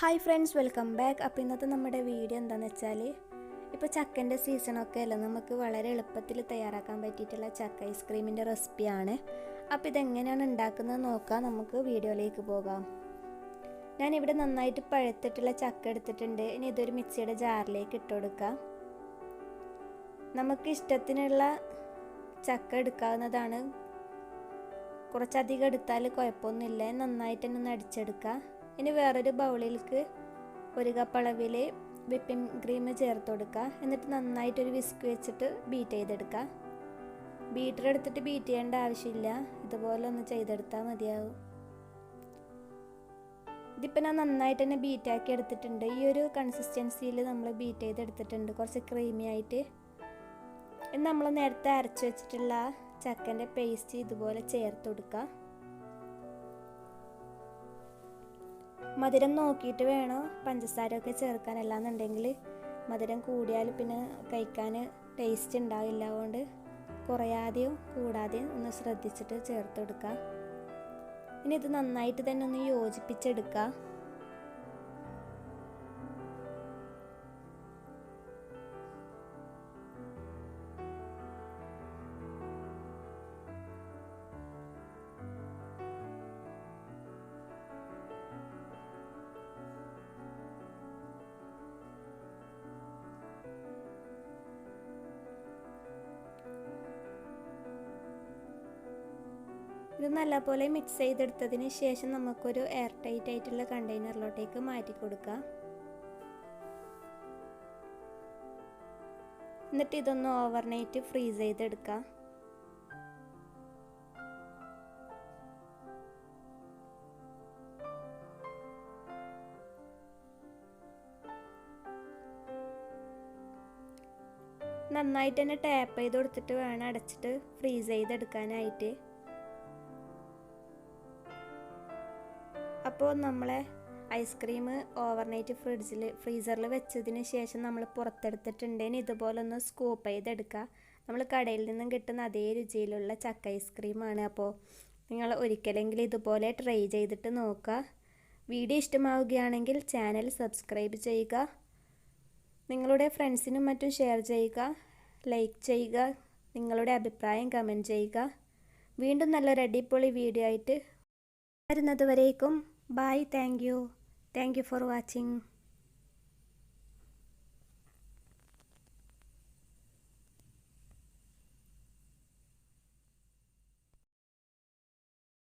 Hi friends, welcome back. അപ്പോൾ ഇന്നത്തെ നമ്മുടെ വീഡിയോ എന്താണെന്ന് വെച്ചാൽ, ഇപ്പോൾ ചക്കൻ്റെ സീസണൊക്കെ അല്ല, നമുക്ക് വളരെ എളുപ്പത്തിൽ തയ്യാറാക്കാൻ പറ്റിയിട്ടുള്ള ചക്ക ഐസ്ക്രീമിൻ്റെ റെസിപ്പിയാണ്. അപ്പോൾ ഇതെങ്ങനെയാണ് ഉണ്ടാക്കുന്നത് നോക്കാം. നമുക്ക് വീഡിയോയിലേക്ക് പോകാം. ഞാനിവിടെ നന്നായിട്ട് പഴുത്തിട്ടുള്ള ചക്ക എടുത്തിട്ടുണ്ട്. ഇനി ഇതൊരു മിക്സിയുടെ ജാറിലേക്ക് ഇട്ട് കൊടുക്കാം. നമുക്ക് ഇഷ്ടത്തിനുള്ള ചക്ക എടുക്കാവുന്നതാണ്. കുറച്ചധികം എടുത്താൽ കുഴപ്പമൊന്നുമില്ല. നന്നായിട്ട് തന്നെ ഒന്ന് അടിച്ചെടുക്കുക. ഇനി വേറൊരു ബൗളിലേക്ക് 1 കപ്പ് അളവിൽ വിപ്പിംഗ് ക്രീം ചേർത്ത് കൊടുക്കുക. എന്നിട്ട് നന്നായിട്ടൊരു വിസ്ക് വെച്ചിട്ട് ബീറ്റ് ചെയ്തെടുക്കുക. ബീറ്റർ എടുത്തിട്ട് ബീറ്റ് ചെയ്യേണ്ട ആവശ്യമില്ല, ഇതുപോലെ ഒന്ന് ചെയ്തെടുത്താൽ മതിയാവും. ഇതിപ്പോൾ ഞാൻ നന്നായിട്ട് തന്നെ ബീറ്റാക്കി എടുത്തിട്ടുണ്ട്. ഈ ഒരു കൺസിസ്റ്റൻസിയിൽ നമ്മൾ ബീറ്റ് ചെയ്തെടുത്തിട്ടുണ്ട്, കുറച്ച് ക്രീമി ആയിട്ട്. ഇനി നമ്മൾ നേരത്തെ അരച്ച് വെച്ചിട്ടുള്ള ചക്കൻ്റെ പേസ്റ്റ് ഇതുപോലെ ചേർത്ത് കൊടുക്കുക. മധുരം നോക്കിയിട്ട് വേണം പഞ്ചസാരയൊക്കെ ചേർക്കാൻ. അല്ലാന്നുണ്ടെങ്കിൽ മധുരം കൂടിയാൽ പിന്നെ കഴിക്കാൻ ടേസ്റ്റ് ഉണ്ടാവില്ല. അതുകൊണ്ട് കുറയാതെയും കൂടാതെയും ഒന്ന് ശ്രദ്ധിച്ചിട്ട് ചേർത്ത് കൊടുക്കുക. ഇനി ഇത് നന്നായിട്ട് തന്നെ ഒന്ന് യോജിപ്പിച്ചെടുക്കുക. ഇത് നല്ലപോലെ മിക്സ് ചെയ്തെടുത്തതിന് ശേഷം നമുക്കൊരു എയർ ടൈറ്റ് ആയിട്ടുള്ള കണ്ടെയ്നറിലോട്ടേക്ക് മാറ്റി കൊടുക്കാം. എന്നിട്ട് ഇതൊന്ന് ഓവർനൈറ്റ് ഫ്രീസ് ചെയ്തെടുക്കാം. നന്നായിട്ട് തന്നെ ടാപ്പ് ചെയ്ത് കൊടുത്തിട്ട് വേണം അടച്ചിട്ട് ഫ്രീസ് ചെയ്തെടുക്കാനായിട്ട്. അപ്പോൾ നമ്മളെ ഐസ്ക്രീം ഓവർനൈറ്റ് ഫ്രീസറിൽ വെച്ചതിന് ശേഷം നമ്മൾ പുറത്തെടുത്തിട്ടുണ്ടെങ്കിൽ ഇതുപോലെ ഒന്ന് സ്കൂപ്പ് ചെയ്തെടുക്കുക. നമ്മൾ കടയിൽ നിന്നും കിട്ടുന്ന അതേ രുചിയിലുള്ള ചക്ക ഐസ്ക്രീമാണ്. അപ്പോൾ നിങ്ങൾ ഒരിക്കലെങ്കിലും ഇതുപോലെ ട്രൈ ചെയ്തിട്ട് നോക്കുക. വീഡിയോ ഇഷ്ടമാവുകയാണെങ്കിൽ ചാനൽ സബ്സ്ക്രൈബ് ചെയ്യുക. നിങ്ങളുടെ ഫ്രണ്ട്സിനും മറ്റും ഷെയർ ചെയ്യുക, ലൈക്ക് ചെയ്യുക, നിങ്ങളുടെ അഭിപ്രായം കമൻറ്റ് ചെയ്യുക. വീണ്ടും നല്ലൊരു അടിപൊളി വീഡിയോ ആയിട്ട് വരുന്നത് വരേക്കും bye. Thank you for watching.